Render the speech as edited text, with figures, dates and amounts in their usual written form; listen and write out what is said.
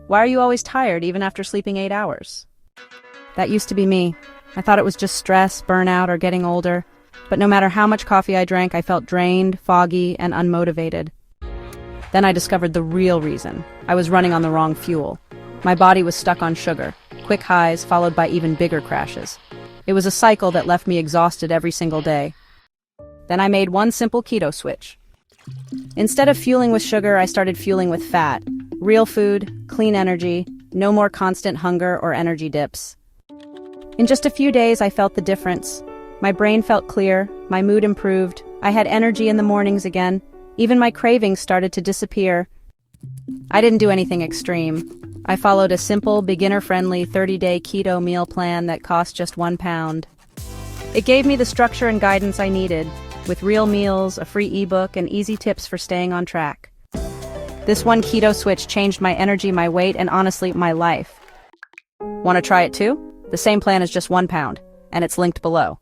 Why are you always tired even after sleeping 8 hours? That used to be me. I thought it was just stress, burnout, or getting older. But no matter how much coffee I drank, I felt drained, foggy, and unmotivated. Then I discovered the real reason. I was running on the wrong fuel. My body was stuck on sugar, quick highs followed by even bigger crashes. It was a cycle that left me exhausted every single day. Then I made one simple keto switch. Instead of fueling with sugar, I started fueling with fat. Real food, clean energy, no more constant hunger or energy dips. In just a few days, I felt the difference. My brain felt clear, my mood improved, I had energy in the mornings again, even my cravings started to disappear. I didn't do anything extreme. I followed a simple, beginner-friendly 30-day keto meal plan that cost just £1. It gave me the structure and guidance I needed, with real meals, a free ebook, and easy tips for staying on track. This one keto switch changed my energy, my weight, and honestly, my life. Want to try it too? The same plan is just £1, and it's linked below.